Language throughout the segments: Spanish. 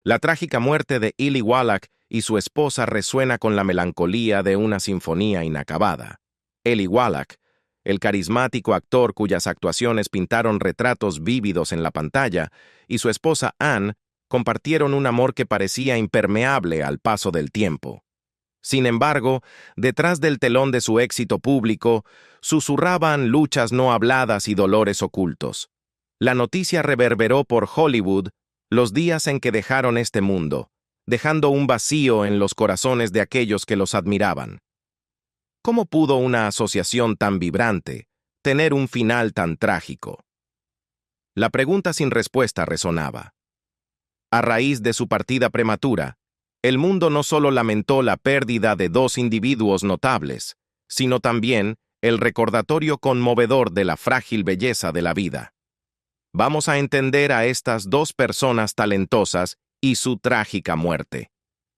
La trágica muerte de Eli Wallach y su esposa resuena con la melancolía de una sinfonía inacabada. Eli Wallach, el carismático actor cuyas actuaciones pintaron retratos vívidos en la pantalla, y su esposa Anne compartieron un amor que parecía impermeable al paso del tiempo. Sin embargo, detrás del telón de su éxito público, susurraban luchas no habladas y dolores ocultos. La noticia reverberó por Hollywood los días en que dejaron este mundo, dejando un vacío en los corazones de aquellos que los admiraban. ¿Cómo pudo una asociación tan vibrante tener un final tan trágico? La pregunta sin respuesta resonaba. A raíz de su partida prematura, el mundo no solo lamentó la pérdida de dos individuos notables, sino también el recordatorio conmovedor de la frágil belleza de la vida. Vamos a entender a estas dos personas talentosas y su trágica muerte.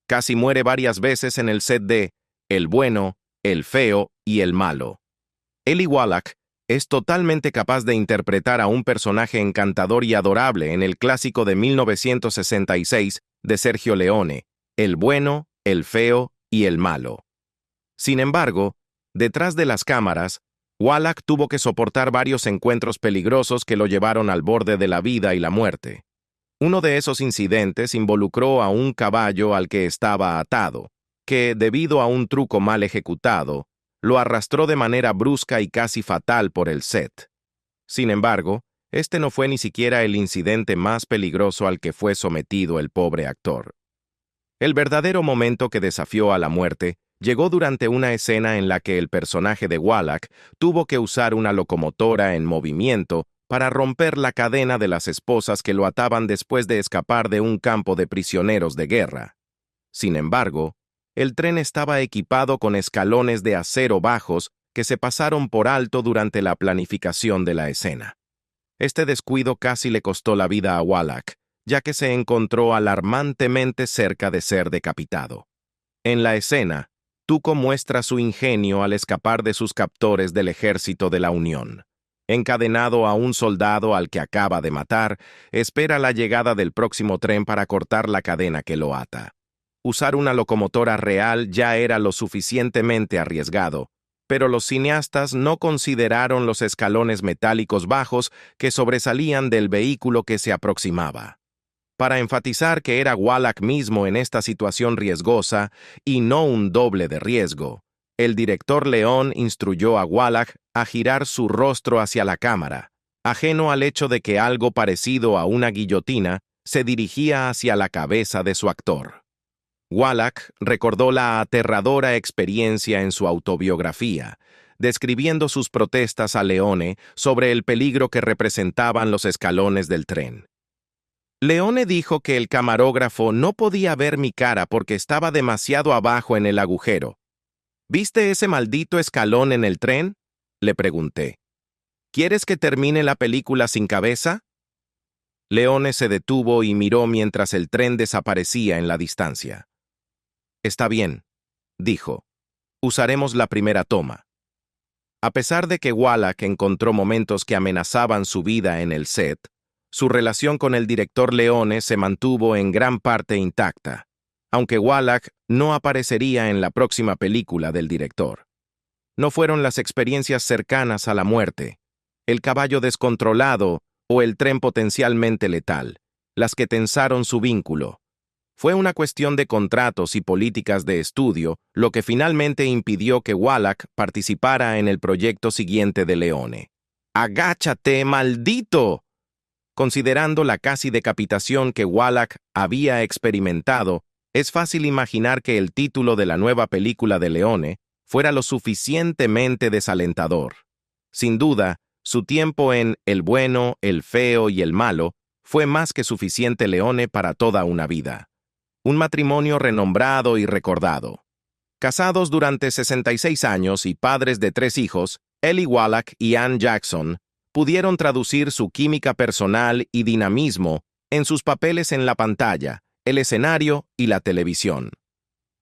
Casi muere varias veces en el set de El bueno, el feo y el malo. Eli Wallach es totalmente capaz de interpretar a un personaje encantador y adorable en el clásico de 1966 de Sergio Leone, El bueno, el feo y el malo. Sin embargo, detrás de las cámaras, Wallach tuvo que soportar varios encuentros peligrosos que lo llevaron al borde de la vida y la muerte. Uno de esos incidentes involucró a un caballo al que estaba atado, que, debido a un truco mal ejecutado, lo arrastró de manera brusca y casi fatal por el set. Sin embargo, este no fue ni siquiera el incidente más peligroso al que fue sometido el pobre actor. El verdadero momento que desafió a la muerte llegó durante una escena en la que el personaje de Wallach tuvo que usar una locomotora en movimiento para romper la cadena de las esposas que lo ataban después de escapar de un campo de prisioneros de guerra. Sin embargo, el tren estaba equipado con escalones de acero bajos que se pasaron por alto durante la planificación de la escena. Este descuido casi le costó la vida a Wallach, ya que se encontró alarmantemente cerca de ser decapitado. En la escena, Tuco muestra su ingenio al escapar de sus captores del ejército de la Unión. Encadenado a un soldado al que acaba de matar, espera la llegada del próximo tren para cortar la cadena que lo ata. Usar una locomotora real ya era lo suficientemente arriesgado, pero los cineastas no consideraron los escalones metálicos bajos que sobresalían del vehículo que se aproximaba. Para enfatizar que era Wallach mismo en esta situación riesgosa y no un doble de riesgo, el director Leone instruyó a Wallach a girar su rostro hacia la cámara, ajeno al hecho de que algo parecido a una guillotina se dirigía hacia la cabeza de su actor. Wallach recordó la aterradora experiencia en su autobiografía, describiendo sus protestas a Leone sobre el peligro que representaban los escalones del tren. Leone dijo que el camarógrafo no podía ver mi cara porque estaba demasiado abajo en el agujero. ¿Viste ese maldito escalón en el tren?, le pregunté. ¿Quieres que termine la película sin cabeza? Leone se detuvo y miró mientras el tren desaparecía en la distancia. Está bien, dijo. Usaremos la primera toma. A pesar de que Wallach encontró momentos que amenazaban su vida en el set, su relación con el director Leone se mantuvo en gran parte intacta, aunque Wallach no aparecería en la próxima película del director. No fueron las experiencias cercanas a la muerte, el caballo descontrolado o el tren potencialmente letal, las que tensaron su vínculo. Fue una cuestión de contratos y políticas de estudio lo que finalmente impidió que Wallach participara en el proyecto siguiente de Leone. ¡Agáchate, maldito! Considerando la casi decapitación que Wallach había experimentado, es fácil imaginar que el título de la nueva película de Leone fuera lo suficientemente desalentador. Sin duda, su tiempo en El bueno, el feo y el malo fue más que suficiente Leone para toda una vida. Un matrimonio renombrado y recordado. Casados durante 66 años y padres de 3 hijos, Eli Wallach y Anne Jackson pudieron traducir su química personal y dinamismo en sus papeles en la pantalla, el escenario y la televisión.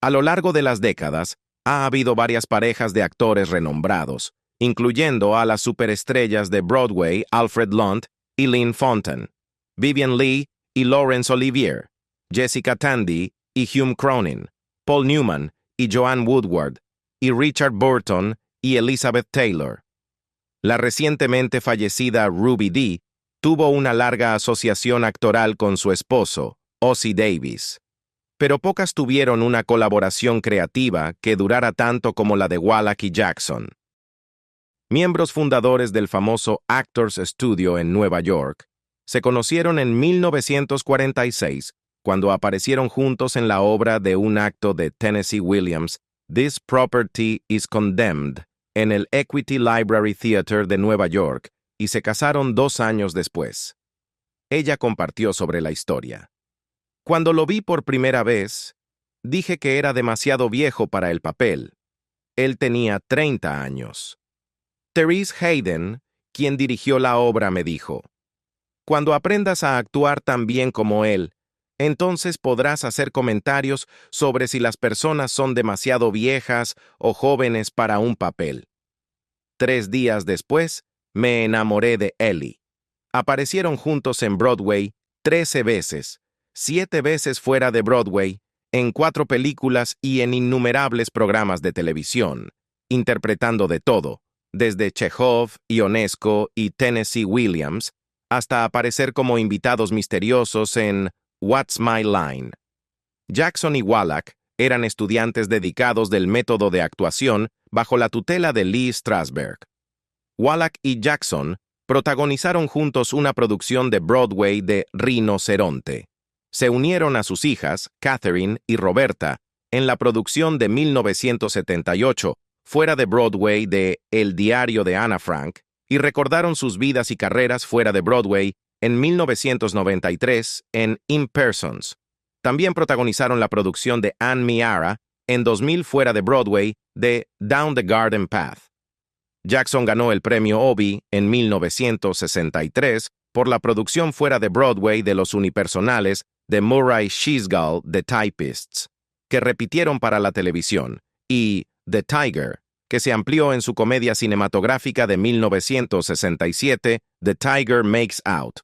A lo largo de las décadas, ha habido varias parejas de actores renombrados, incluyendo a las superestrellas de Broadway Alfred Lunt y Lynn Fontanne, Vivien Leigh y Laurence Olivier, Jessica Tandy y Hume Cronin, Paul Newman y Joanne Woodward, y Richard Burton y Elizabeth Taylor. La recientemente fallecida Ruby Dee tuvo una larga asociación actoral con su esposo, Ossie Davis, pero pocas tuvieron una colaboración creativa que durara tanto como la de Wallach y Jackson. Miembros fundadores del famoso Actors Studio en Nueva York, se conocieron en 1946 cuando aparecieron juntos en la obra de un acto de Tennessee Williams, This Property is Condemned, en el Equity Library Theater de Nueva York, y se casaron 2 años después. Ella compartió sobre la historia. Cuando lo vi por primera vez, dije que era demasiado viejo para el papel. Él tenía 30 años. Therese Hayden, quien dirigió la obra, me dijo: cuando aprendas a actuar tan bien como él, entonces podrás hacer comentarios sobre si las personas son demasiado viejas o jóvenes para un papel. 3 días después, me enamoré de Ellie. Aparecieron juntos en Broadway 13 veces, 7 veces fuera de Broadway, en 4 películas y en innumerables programas de televisión, interpretando de todo, desde Chekhov, Ionesco y Tennessee Williams, hasta aparecer como invitados misteriosos en What's My Line. Jackson y Wallach eran estudiantes dedicados del método de actuación bajo la tutela de Lee Strasberg. Wallach y Jackson protagonizaron juntos una producción de Broadway de Rinoceronte. Se unieron a sus hijas, Catherine y Roberta, en la producción de 1978, fuera de Broadway, de El diario de Anna Frank, y recordaron sus vidas y carreras fuera de Broadway en 1993 en In Persons. También protagonizaron la producción de Anne Miara en 2000 fuera de Broadway de Down the Garden Path. Jackson ganó el premio Obie en 1963 por la producción fuera de Broadway de Los unipersonales de Murray Sheasgull, The Typists, que repitieron para la televisión, y The Tiger, que se amplió en su comedia cinematográfica de 1967, The Tiger Makes Out.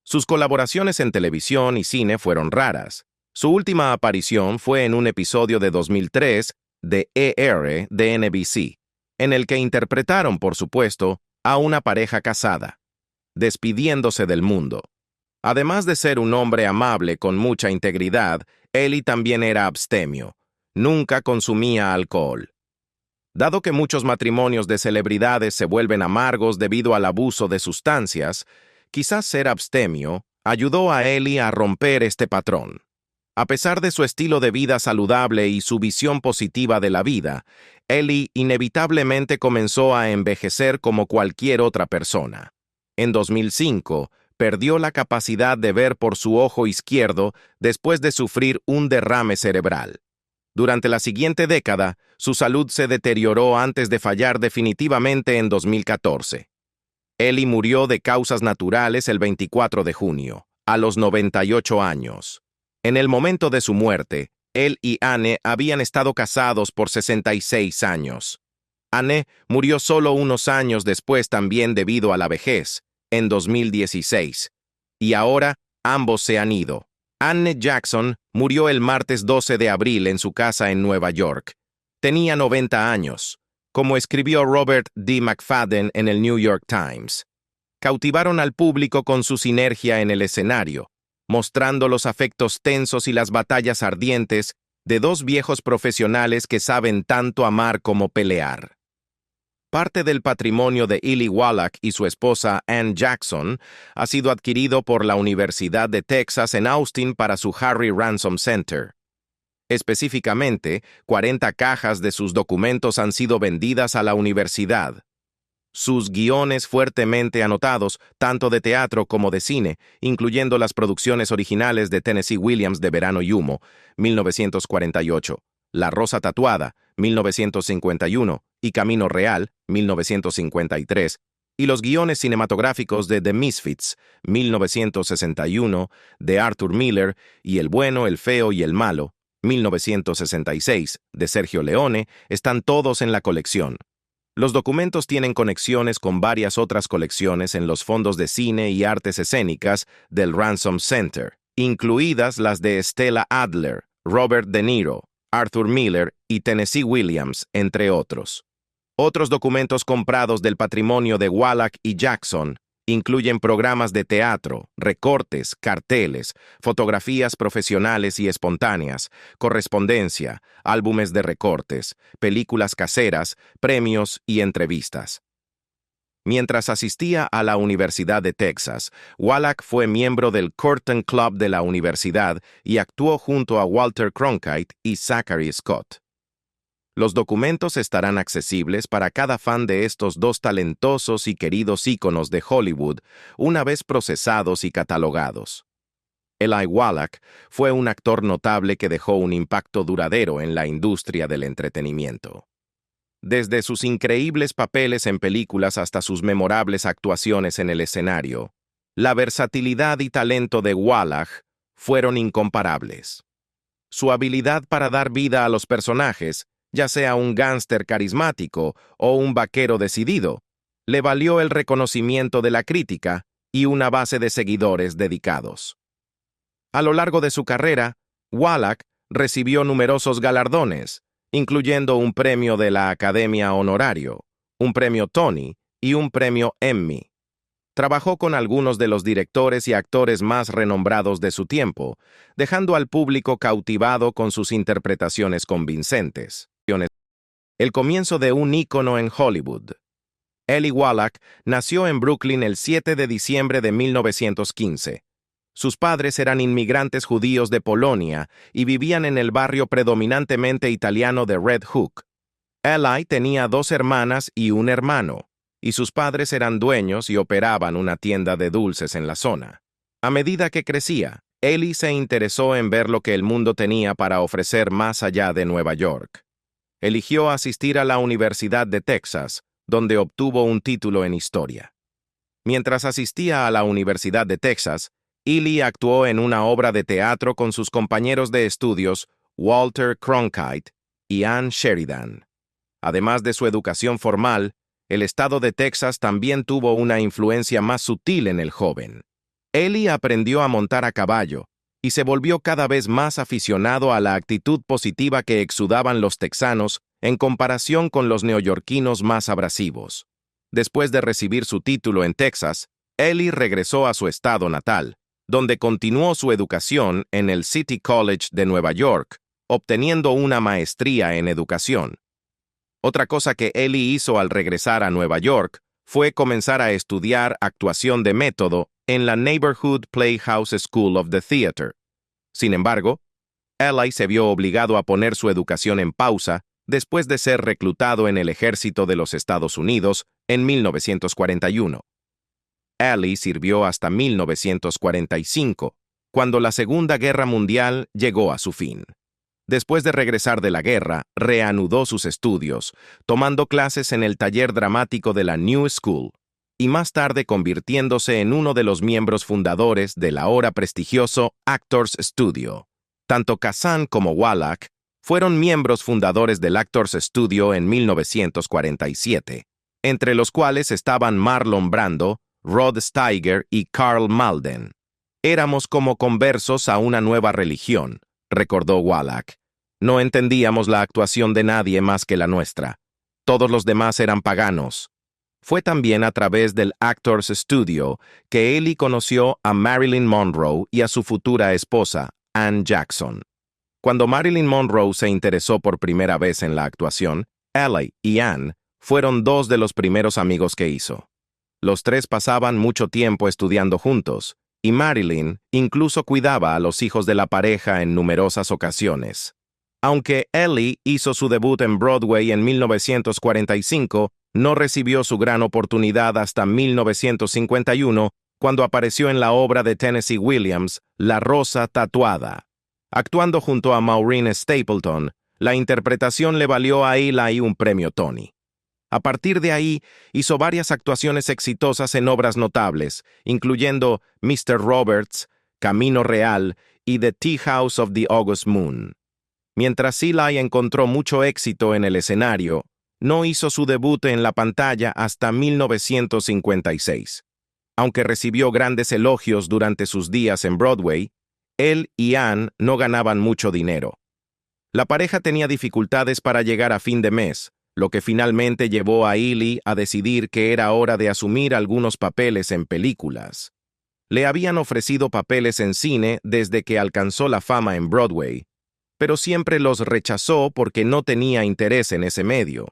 Sus colaboraciones en televisión y cine fueron raras. Su última aparición fue en un episodio de 2003 de ER de NBC, en el que interpretaron, por supuesto, a una pareja casada, despidiéndose del mundo. Además de ser un hombre amable con mucha integridad, Ellie también era abstemio. Nunca consumía alcohol. Dado que muchos matrimonios de celebridades se vuelven amargos debido al abuso de sustancias, quizás ser abstemio ayudó a Ellie a romper este patrón. A pesar de su estilo de vida saludable y su visión positiva de la vida, Ellie inevitablemente comenzó a envejecer como cualquier otra persona. En 2005, perdió la capacidad de ver por su ojo izquierdo después de sufrir un derrame cerebral. Durante la siguiente década, su salud se deterioró antes de fallar definitivamente en 2014. Ellie murió de causas naturales el 24 de junio, a los 98 años. En el momento de su muerte, él y Anne habían estado casados por 66 años. Anne murió solo unos años después también debido a la vejez, en 2016, y ahora ambos se han ido. Anne Jackson murió el martes 12 de abril en su casa en Nueva York. Tenía 90 años. Como escribió Robert D. McFadden en el New York Times, cautivaron al público con su sinergia en el escenario, mostrando los afectos tensos y las batallas ardientes de 2 viejos profesionales que saben tanto amar como pelear. Parte del patrimonio de Ellie Wallach y su esposa Anne Jackson ha sido adquirido por la Universidad de Texas en Austin para su Harry Ransom Center. Específicamente, 40 cajas de sus documentos han sido vendidas a la universidad. Sus guiones fuertemente anotados, tanto de teatro como de cine, incluyendo las producciones originales de Tennessee Williams de Verano y Humo, 1948, La Rosa Tatuada, 1951, y Camino Real, 1953, y los guiones cinematográficos de The Misfits, 1961, de Arthur Miller, y El Bueno, el Feo y el Malo, 1966, de Sergio Leone, están todos en la colección. Los documentos tienen conexiones con varias otras colecciones en los fondos de cine y artes escénicas del Ransom Center. incluidas las de Stella Adler, Robert De Niro, Arthur Miller y Tennessee Williams, entre otros. Otros documentos comprados del patrimonio de Wallach y Jackson incluyen programas de teatro, recortes, carteles, fotografías profesionales y espontáneas, correspondencia, álbumes de recortes, películas caseras, premios y entrevistas. Mientras asistía a la Universidad de Texas, Wallach fue miembro del Curtain Club de la universidad y actuó junto a Walter Cronkite y Zachary Scott. Los documentos estarán accesibles para cada fan de estos dos talentosos y queridos íconos de Hollywood una vez procesados y catalogados. Eli Wallach fue un actor notable que dejó un impacto duradero en la industria del entretenimiento. Desde sus increíbles papeles en películas hasta sus memorables actuaciones en el escenario, la versatilidad y talento de Wallach fueron incomparables. Su habilidad para dar vida a los personajes, ya sea un gángster carismático o un vaquero decidido, le valió el reconocimiento de la crítica y una base de seguidores dedicados. A lo largo de su carrera, Wallach recibió numerosos galardones, incluyendo un premio de la Academia Honorario, un premio Tony y un premio Emmy. Trabajó con algunos de los directores y actores más renombrados de su tiempo, dejando al público cautivado con sus interpretaciones convincentes. El comienzo de un ícono en Hollywood. Eli Wallach nació en Brooklyn el 7 de diciembre de 1915. Sus padres eran inmigrantes judíos de Polonia y vivían en el barrio predominantemente italiano de Red Hook. Eli tenía 2 hermanas y un hermano, y sus padres eran dueños y operaban una tienda de dulces en la zona. A medida que crecía, Eli se interesó en ver lo que el mundo tenía para ofrecer más allá de Nueva York. Eligió asistir a la Universidad de Texas, donde obtuvo un título en historia. Mientras asistía a la Universidad de Texas, Eli actuó en una obra de teatro con sus compañeros de estudios Walter Cronkite y Ann Sheridan. Además de su educación formal, el estado de Texas también tuvo una influencia más sutil en el joven. Eli aprendió a montar a caballo y se volvió cada vez más aficionado a la actitud positiva que exudaban los texanos en comparación con los neoyorquinos más abrasivos. Después de recibir su título en Texas, Eli regresó a su estado natal, donde continuó su educación en el City College de Nueva York, obteniendo una maestría en educación. Otra cosa que Eli hizo al regresar a Nueva York fue comenzar a estudiar actuación de método en la Neighborhood Playhouse School of the Theater. Sin embargo, Eli se vio obligado a poner su educación en pausa después de ser reclutado en el ejército de los Estados Unidos en 1941. Eli sirvió hasta 1945, cuando la Segunda Guerra Mundial llegó a su fin. Después de regresar de la guerra, reanudó sus estudios, tomando clases en el taller dramático de la New School, y más tarde convirtiéndose en uno de los miembros fundadores del ahora prestigioso Actors Studio. Tanto Kazan como Wallach fueron miembros fundadores del Actors Studio en 1947, entre los cuales estaban Marlon Brando, Rod Steiger y Karl Malden. Éramos como conversos a una nueva religión, recordó Wallach. No entendíamos la actuación de nadie más que la nuestra. Todos los demás eran paganos. Fue también a través del Actors Studio que Eli conoció a Marilyn Monroe y a su futura esposa, Ann Jackson. Cuando Marilyn Monroe se interesó por primera vez en la actuación, Eli y Ann fueron 2 de los primeros amigos que hizo. Los 3 pasaban mucho tiempo estudiando juntos, y Marilyn incluso cuidaba a los hijos de la pareja en numerosas ocasiones. Aunque Eli hizo su debut en Broadway en 1945, no recibió su gran oportunidad hasta 1951, cuando apareció en la obra de Tennessee Williams, La Rosa Tatuada. Actuando junto a Maureen Stapleton, la interpretación le valió a Eli un premio Tony. A partir de ahí, hizo varias actuaciones exitosas en obras notables, incluyendo Mr. Roberts, Camino Real y The Tea House of the August Moon. Mientras Eli encontró mucho éxito en el escenario, no hizo su debut en la pantalla hasta 1956. Aunque recibió grandes elogios durante sus días en Broadway, Él y Ann no ganaban mucho dinero. La pareja tenía dificultades para llegar a fin de mes, lo que finalmente llevó a Ely a decidir que era hora de asumir algunos papeles en películas. Le habían ofrecido papeles en cine desde que alcanzó la fama en Broadway, pero siempre los rechazó porque no tenía interés en ese medio.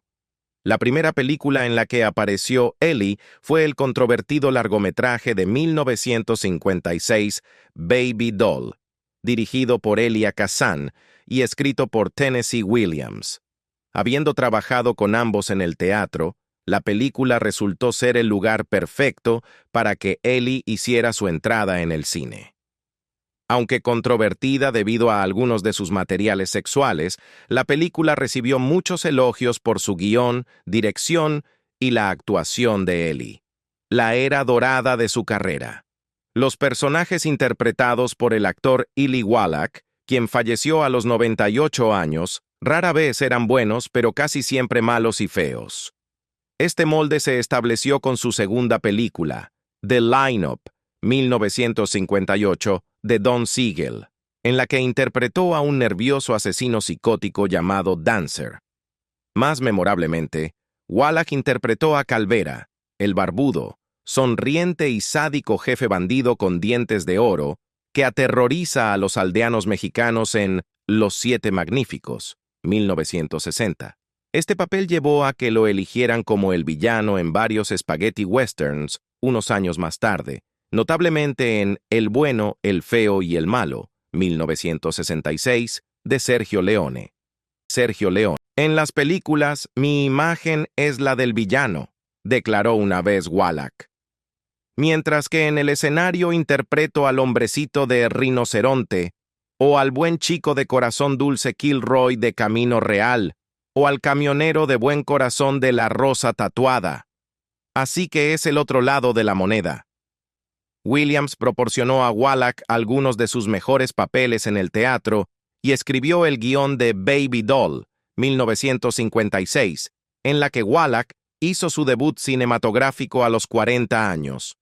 La primera película en la que apareció Ely fue el controvertido largometraje de 1956, Baby Doll, dirigido por Elia Kazan y escrito por Tennessee Williams. Habiendo trabajado con ambos en el teatro, la película resultó ser el lugar perfecto para que Ely hiciera su entrada en el cine. Aunque controvertida debido a algunos de sus materiales sexuales, la película recibió muchos elogios por su guión, dirección y la actuación de Ely. La era dorada de su carrera. Los personajes interpretados por el actor Eli Wallach, quien falleció a los 98 años, rara vez eran buenos, pero casi siempre malos y feos. Este molde se estableció con su segunda película, The Line-Up, 1958, de Don Siegel, en la que interpretó a un nervioso asesino psicótico llamado Dancer. Más memorablemente, Wallach interpretó a Calvera, el barbudo, sonriente y sádico jefe bandido con dientes de oro que aterroriza a los aldeanos mexicanos en Los Siete Magníficos, 1960. Este papel llevó a que lo eligieran como el villano en varios spaghetti westerns unos años más tarde, notablemente en El bueno, el feo y el malo, 1966, de Sergio Leone. Sergio Leone. En las películas, mi imagen es la del villano, declaró una vez Wallach. Mientras que en el escenario interpreto al hombrecito de Rinoceronte, o al buen chico de corazón dulce Kilroy de Camino Real, o al camionero de buen corazón de La Rosa Tatuada. Así que es el otro lado de la moneda. Williams proporcionó a Wallach algunos de sus mejores papeles en el teatro y escribió el guión de Baby Doll, 1956, en la que Wallach hizo su debut cinematográfico a los 40 años.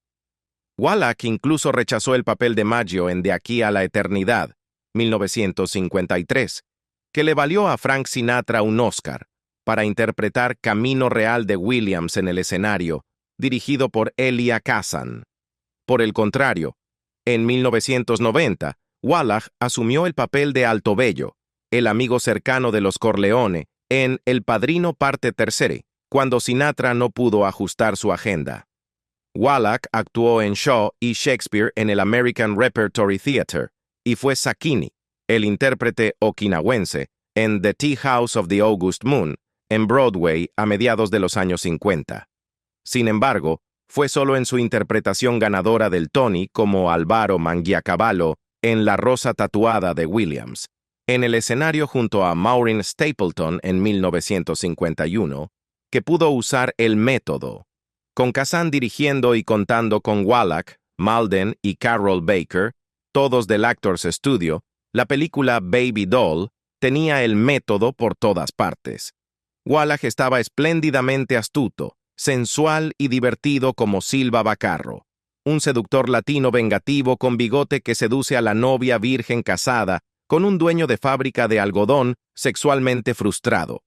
Wallach incluso rechazó el papel de Maggio en De aquí a la eternidad, 1953, que le valió a Frank Sinatra un Oscar, para interpretar Camino Real de Williams en el escenario, dirigido por Elia Kazan. Por el contrario, en 1990, Wallach asumió el papel de Altobello, el amigo cercano de los Corleone, en El Padrino parte tercera, cuando Sinatra no pudo ajustar su agenda. Wallach actuó en Shaw y Shakespeare en el American Repertory Theatre, y fue Sacchini, el intérprete okinawense, en The Tea House of the August Moon, en Broadway a mediados de los años 50. Sin embargo, fue solo en su interpretación ganadora del Tony como Álvaro Mangiacavallo en La Rosa Tatuada de Williams, en el escenario junto a Maureen Stapleton en 1951, que pudo usar el método, con Kazan dirigiendo y contando con Wallach, Malden y Carroll Baker, todos del Actors Studio. La película Baby Doll tenía el método por todas partes. Wallach estaba espléndidamente astuto, sensual y divertido como Silva Bacarro, un seductor latino vengativo con bigote que seduce a la novia virgen casada con un dueño de fábrica de algodón sexualmente frustrado.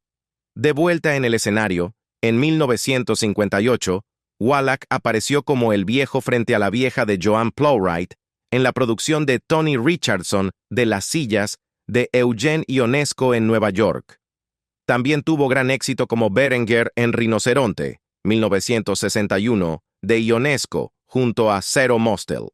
De vuelta en el escenario, en 1958, Wallach apareció como el viejo frente a la vieja de Joan Plowright en la producción de Tony Richardson de Las sillas de Eugene Ionesco en Nueva York. También tuvo gran éxito como Berenguer en Rinoceronte, 1961, de Ionesco, junto a Zero Mostel.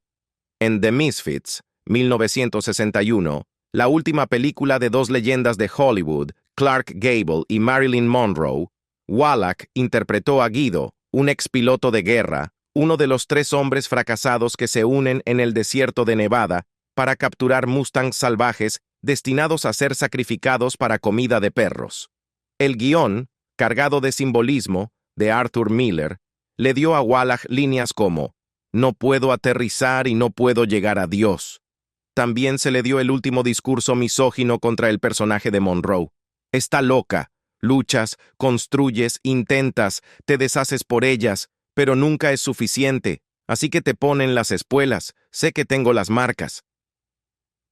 En The Misfits, 1961, la última película de dos leyendas de Hollywood, Clark Gable y Marilyn Monroe, Wallach interpretó a Guido, un expiloto de guerra, uno de los 3 hombres fracasados que se unen en el desierto de Nevada para capturar mustangs salvajes destinados a ser sacrificados para comida de perros. El guión, cargado de simbolismo, de Arthur Miller, le dio a Wallach líneas como «No puedo aterrizar y no puedo llegar a Dios». También se le dio el último discurso misógino contra el personaje de Monroe. «Está loca. Luchas, construyes, intentas, te deshaces por ellas, pero nunca es suficiente, así que te ponen las espuelas, sé que tengo las marcas».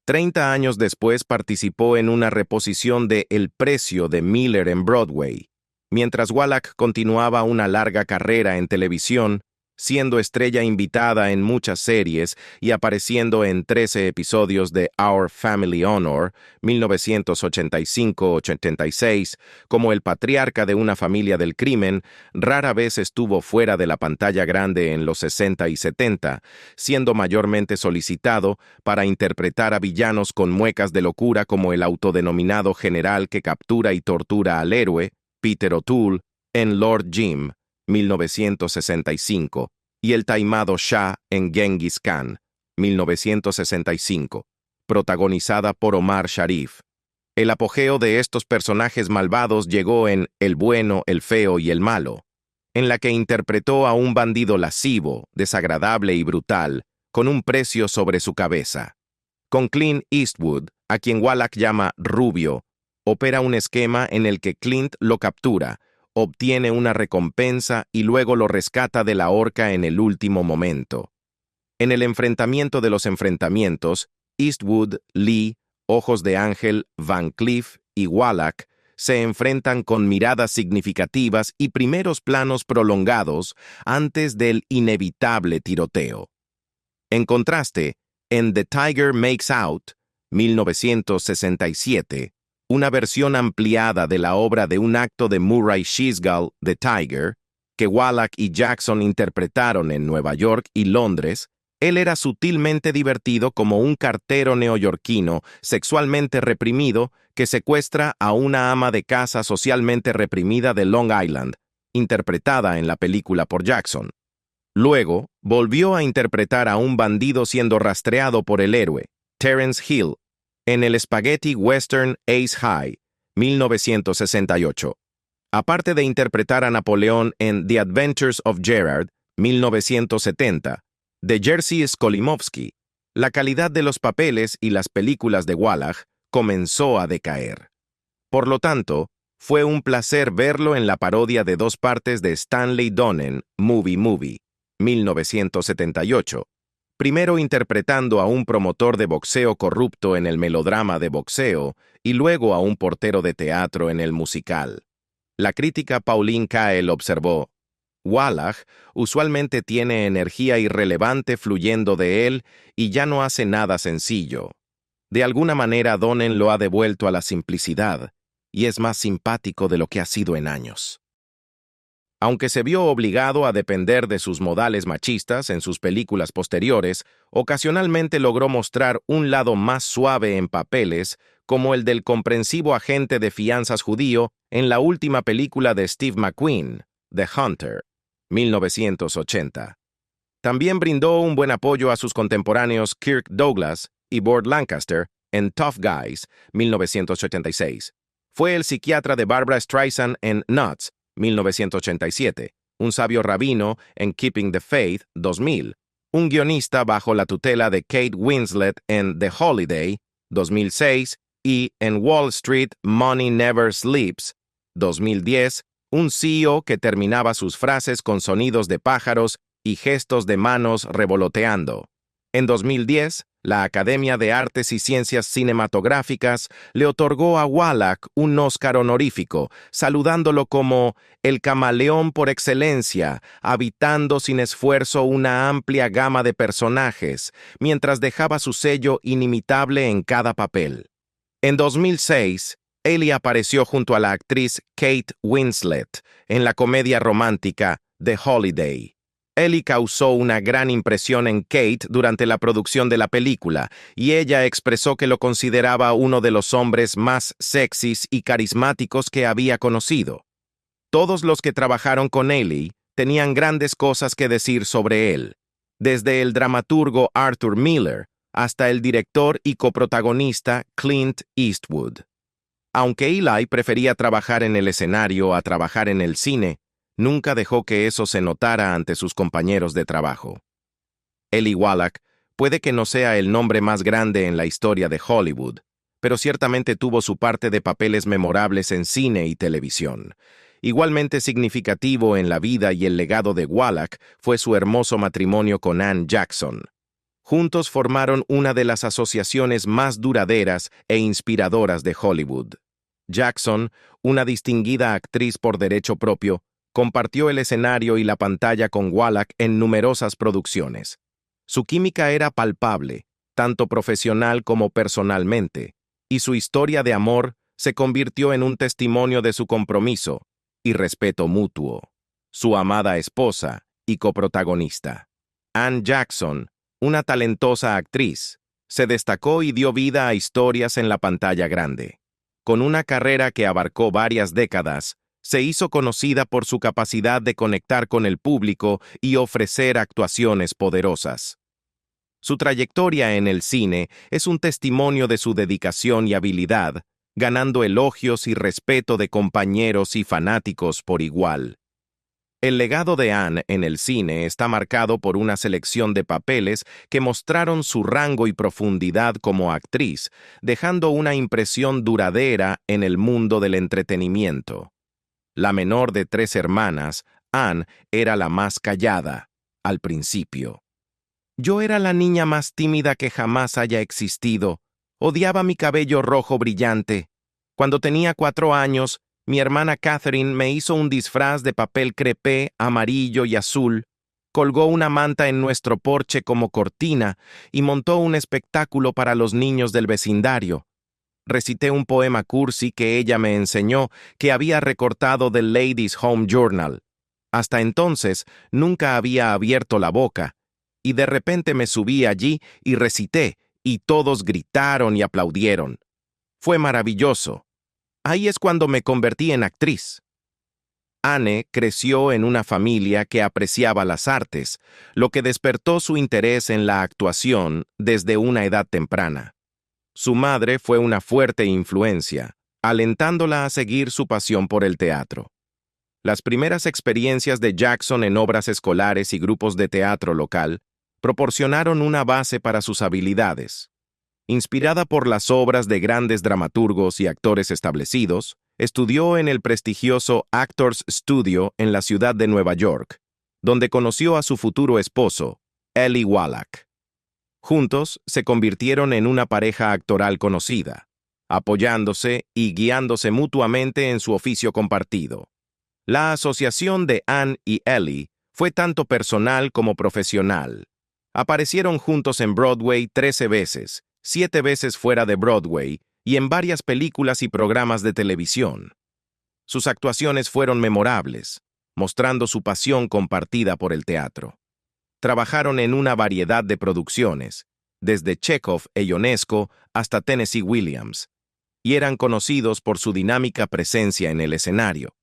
30 años después participó en una reposición de El precio de Miller en Broadway, mientras Wallach continuaba una larga carrera en televisión, siendo estrella invitada en muchas series y apareciendo en 13 episodios de Our Family Honor, 1985-86, como el patriarca de una familia del crimen. Rara vez estuvo fuera de la pantalla grande en los 60 y 70, siendo mayormente solicitado para interpretar a villanos con muecas de locura como el autodenominado general que captura y tortura al héroe, Peter O'Toole, en Lord Jim, 1965, y el taimado Shah en Genghis Khan, 1965, protagonizada por Omar Sharif. El apogeo de estos personajes malvados llegó en El bueno, el feo y el malo, en la que interpretó a un bandido lascivo, desagradable y brutal, con un precio sobre su cabeza. Con Clint Eastwood, a quien Wallach llama Rubio, opera un esquema en el que Clint lo captura, obtiene una recompensa y luego lo rescata de la horca en el último momento. En el enfrentamiento de los enfrentamientos, Eastwood, Lee, Ojos de Ángel, Van Cleef y Wallach se enfrentan con miradas significativas y primeros planos prolongados antes del inevitable tiroteo. En contraste, en The Tiger Makes Out, 1967, una versión ampliada de la obra de un acto de Murray Chisgal, The Tiger, que Wallach y Jackson interpretaron en Nueva York y Londres, él era sutilmente divertido como un cartero neoyorquino sexualmente reprimido que secuestra a una ama de casa socialmente reprimida de Long Island, interpretada en la película por Jackson. Luego, volvió a interpretar a un bandido siendo rastreado por el héroe, Terence Hill, en el spaghetti western Ace High, 1968. Aparte de interpretar a Napoleón en The Adventures of Gerard, 1970, de Jerzy Skolimowski, la calidad de los papeles y las películas de Wallach comenzó a decaer. Por lo tanto, fue un placer verlo en la parodia de 2 partes de Stanley Donen, Movie, 1978, primero interpretando a un promotor de boxeo corrupto en el melodrama de boxeo y luego a un portero de teatro en el musical. La crítica Pauline Kael observó: Wallach usualmente tiene energía irrelevante fluyendo de él y ya no hace nada sencillo. De alguna manera Donen lo ha devuelto a la simplicidad y es más simpático de lo que ha sido en años. Aunque se vio obligado a depender de sus modales machistas en sus películas posteriores, ocasionalmente logró mostrar un lado más suave en papeles, como el del comprensivo agente de fianzas judío en la última película de Steve McQueen, The Hunter, 1980. También brindó un buen apoyo a sus contemporáneos Kirk Douglas y Burt Lancaster en Tough Guys, 1986. Fue el psiquiatra de Barbra Streisand en Nuts, 1987, un sabio rabino en Keeping the Faith, 2000, un guionista bajo la tutela de Kate Winslet en The Holiday, 2006, y en Wall Street, Money Never Sleeps, 2010, un CEO que terminaba sus frases con sonidos de pájaros y gestos de manos revoloteando. En 2010, la Academia de Artes y Ciencias Cinematográficas le otorgó a Wallach un Oscar honorífico, saludándolo como el camaleón por excelencia, habitando sin esfuerzo una amplia gama de personajes, mientras dejaba su sello inimitable en cada papel. En 2006, Ellie apareció junto a la actriz Kate Winslet en la comedia romántica The Holiday. Ellie causó una gran impresión en Kate durante la producción de la película, y ella expresó que lo consideraba uno de los hombres más sexys y carismáticos que había conocido. Todos los que trabajaron con Ellie tenían grandes cosas que decir sobre él, desde el dramaturgo Arthur Miller hasta el director y coprotagonista Clint Eastwood. Aunque Eli prefería trabajar en el escenario a trabajar en el cine, nunca dejó que eso se notara ante sus compañeros de trabajo. Eli Wallach puede que no sea el nombre más grande en la historia de Hollywood, pero ciertamente tuvo su parte de papeles memorables en cine y televisión. Igualmente significativo en la vida y el legado de Wallach fue su hermoso matrimonio con Anne Jackson. Juntos formaron una de las asociaciones más duraderas e inspiradoras de Hollywood. Jackson, una distinguida actriz por derecho propio, compartió el escenario y la pantalla con Wallach en numerosas producciones. Su química era palpable, tanto profesional como personalmente, y su historia de amor se convirtió en un testimonio de su compromiso y respeto mutuo. Su amada esposa y coprotagonista, Anne Jackson, una talentosa actriz, se destacó y dio vida a historias en la pantalla grande. Con una carrera que abarcó varias décadas, se hizo conocida por su capacidad de conectar con el público y ofrecer actuaciones poderosas. Su trayectoria en el cine es un testimonio de su dedicación y habilidad, ganando elogios y respeto de compañeros y fanáticos por igual. El legado de Anne en el cine está marcado por una selección de papeles que mostraron su rango y profundidad como actriz, dejando una impresión duradera en el mundo del entretenimiento. La menor de 3 hermanas, Anne era la más callada, al principio. Yo era la niña más tímida que jamás haya existido. Odiaba mi cabello rojo brillante. Cuando tenía 4 años, mi hermana Catherine me hizo un disfraz de papel crepé, amarillo y azul, colgó una manta en nuestro porche como cortina y montó un espectáculo para los niños del vecindario. Recité un poema cursi que ella me enseñó, que había recortado del Ladies' Home Journal. Hasta entonces nunca había abierto la boca, y de repente me subí allí y recité, y todos gritaron y aplaudieron. Fue maravilloso. Ahí es cuando me convertí en actriz. Anne creció en una familia que apreciaba las artes, lo que despertó su interés en la actuación desde una edad temprana. Su madre fue una fuerte influencia, alentándola a seguir su pasión por el teatro. Las primeras experiencias de Jackson en obras escolares y grupos de teatro local proporcionaron una base para sus habilidades. Inspirada por las obras de grandes dramaturgos y actores establecidos, estudió en el prestigioso Actors Studio en la ciudad de Nueva York, donde conoció a su futuro esposo, Eli Wallach. Juntos se convirtieron en una pareja actoral conocida, apoyándose y guiándose mutuamente en su oficio compartido. La asociación de Anne y Eli fue tanto personal como profesional. Aparecieron juntos en Broadway 13 veces, 7 veces fuera de Broadway y en varias películas y programas de televisión. Sus actuaciones fueron memorables, mostrando su pasión compartida por el teatro. Trabajaron en una variedad de producciones, desde Chekhov e Ionesco hasta Tennessee Williams, y eran conocidos por su dinámica presencia en el escenario.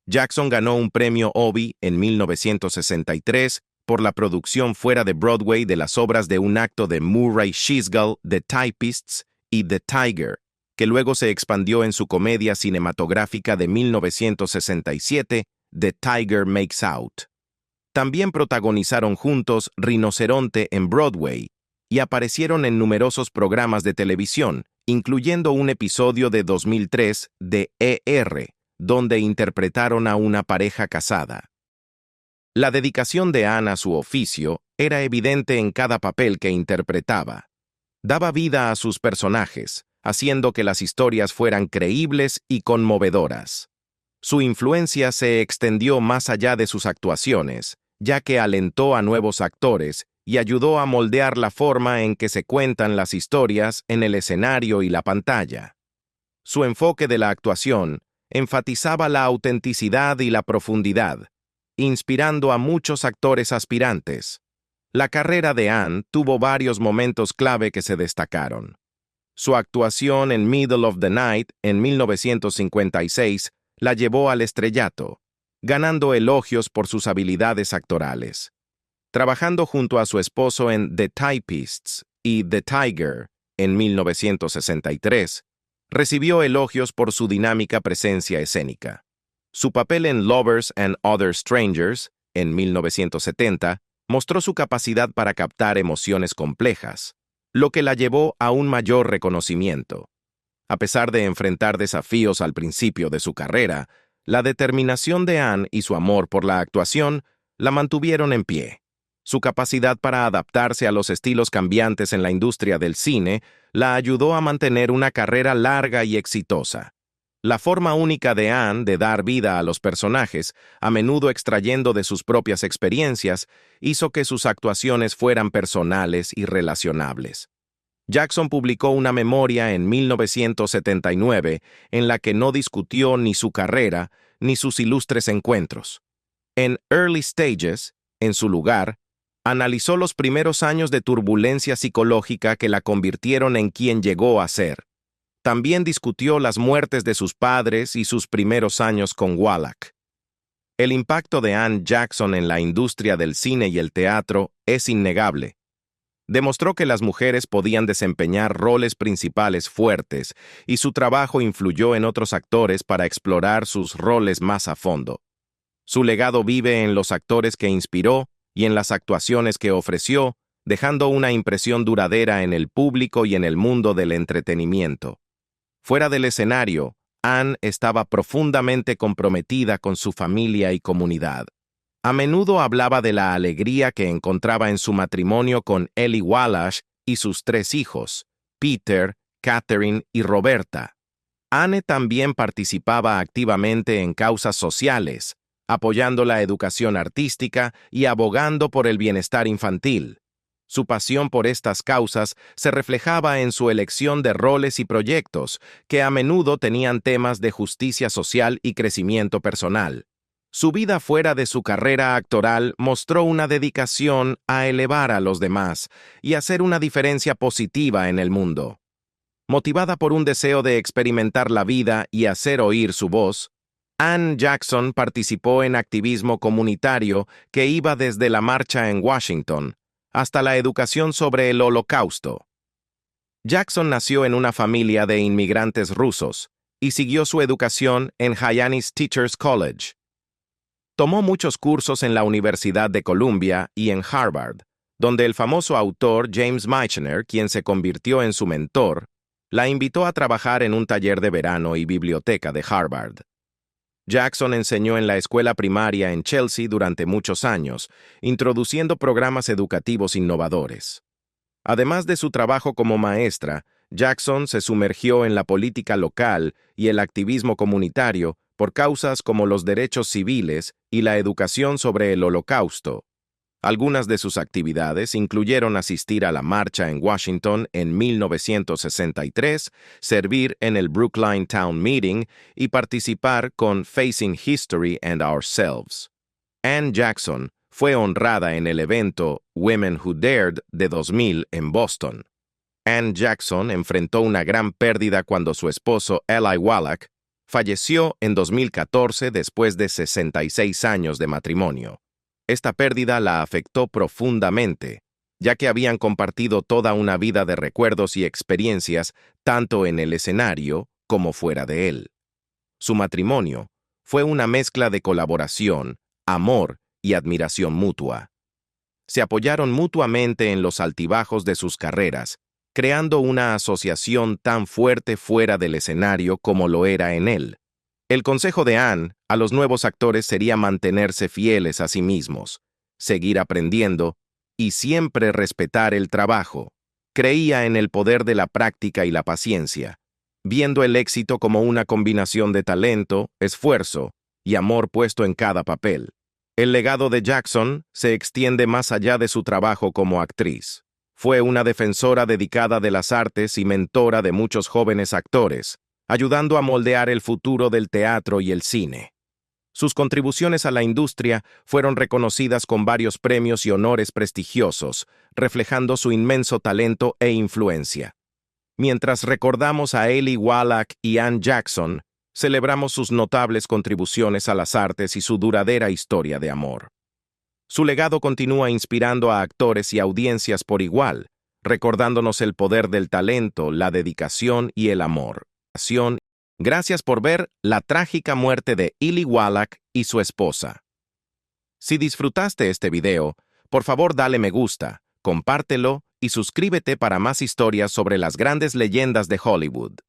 Jackson ganó un premio Obie en 1963 por la producción fuera de Broadway de las obras de un acto de Murray Chisgall, The Typists y The Tiger, que luego se expandió en su comedia cinematográfica de 1967, The Tiger Makes Out. También protagonizaron juntos Rinoceronte en Broadway y aparecieron en numerosos programas de televisión, incluyendo un episodio de 2003 de ER, donde interpretaron a una pareja casada. La dedicación de Anne a su oficio era evidente en cada papel que interpretaba. Daba vida a sus personajes, haciendo que las historias fueran creíbles y conmovedoras. Su influencia se extendió más allá de sus actuaciones, ya que alentó a nuevos actores y ayudó a moldear la forma en que se cuentan las historias en el escenario y la pantalla. Su enfoque de la actuación enfatizaba la autenticidad y la profundidad, inspirando a muchos actores aspirantes. La carrera de Anne tuvo varios momentos clave que se destacaron. Su actuación en Middle of the Night en 1956 la llevó al estrellato, ganando elogios por sus habilidades actorales. Trabajando junto a su esposo en The Typists y The Tiger en 1963, recibió elogios por su dinámica presencia escénica. Su papel en Lovers and Other Strangers, en 1970, mostró su capacidad para captar emociones complejas, lo que la llevó a un mayor reconocimiento. A pesar de enfrentar desafíos al principio de su carrera, la determinación de Anne y su amor por la actuación la mantuvieron en pie. Su capacidad para adaptarse a los estilos cambiantes en la industria del cine la ayudó a mantener una carrera larga y exitosa. La forma única de Anne de dar vida a los personajes, a menudo extrayendo de sus propias experiencias, hizo que sus actuaciones fueran personales y relacionables. Jackson publicó una memoria en 1979 en la que no discutió ni su carrera ni sus ilustres encuentros. En Early Stages, en su lugar, analizó los primeros años de turbulencia psicológica que la convirtieron en quien llegó a ser. También discutió las muertes de sus padres y sus primeros años con Wallach. El impacto de Anne Jackson en la industria del cine y el teatro es innegable. Demostró que las mujeres podían desempeñar roles principales fuertes y su trabajo influyó en otros actores para explorar sus roles más a fondo. Su legado vive en los actores que inspiró y en las actuaciones que ofreció, dejando una impresión duradera en el público y en el mundo del entretenimiento. Fuera del escenario, Anne estaba profundamente comprometida con su familia y comunidad. A menudo hablaba de la alegría que encontraba en su matrimonio con Eli Wallach y sus 3 hijos, Peter, Catherine y Roberta. Anne también participaba activamente en causas sociales, apoyando la educación artística y abogando por el bienestar infantil. Su pasión por estas causas se reflejaba en su elección de roles y proyectos, que a menudo tenían temas de justicia social y crecimiento personal. Su vida fuera de su carrera actoral mostró una dedicación a elevar a los demás y hacer una diferencia positiva en el mundo. Motivada por un deseo de experimentar la vida y hacer oír su voz, Anne Jackson participó en activismo comunitario que iba desde la marcha en Washington hasta la educación sobre el Holocausto. Jackson nació en una familia de inmigrantes rusos y siguió su educación en Hyannis Teachers College. Tomó muchos cursos en la Universidad de Columbia y en Harvard, donde el famoso autor James Michener, quien se convirtió en su mentor, la invitó a trabajar en un taller de verano y biblioteca de Harvard. Jackson enseñó en la escuela primaria en Chelsea durante muchos años, introduciendo programas educativos innovadores. Además de su trabajo como maestra, Jackson se sumergió en la política local y el activismo comunitario por causas como los derechos civiles y la educación sobre el Holocausto. Algunas de sus actividades incluyeron asistir a la marcha en Washington en 1963, servir en el Brookline Town Meeting y participar con Facing History and Ourselves. Anne Jackson fue honrada en el evento Women Who Dared de 2000 en Boston. Anne Jackson enfrentó una gran pérdida cuando su esposo Eli Wallach falleció en 2014 después de 66 años de matrimonio. Esta pérdida la afectó profundamente, ya que habían compartido toda una vida de recuerdos y experiencias tanto en el escenario como fuera de él. Su matrimonio fue una mezcla de colaboración, amor y admiración mutua. Se apoyaron mutuamente en los altibajos de sus carreras, creando una asociación tan fuerte fuera del escenario como lo era en él. El consejo de Anne a los nuevos actores sería mantenerse fieles a sí mismos, seguir aprendiendo y siempre respetar el trabajo. Creía en el poder de la práctica y la paciencia, viendo el éxito como una combinación de talento, esfuerzo y amor puesto en cada papel. El legado de Jackson se extiende más allá de su trabajo como actriz. Fue una defensora dedicada de las artes y mentora de muchos jóvenes actores, ayudando a moldear el futuro del teatro y el cine. Sus contribuciones a la industria fueron reconocidas con varios premios y honores prestigiosos, reflejando su inmenso talento e influencia. Mientras recordamos a Eli Wallach y Anne Jackson, celebramos sus notables contribuciones a las artes y su duradera historia de amor. Su legado continúa inspirando a actores y audiencias por igual, recordándonos el poder del talento, la dedicación y el amor. Gracias por ver la trágica muerte de Eli Wallach y su esposa. Si disfrutaste este video, por favor dale me gusta, compártelo y suscríbete para más historias sobre las grandes leyendas de Hollywood.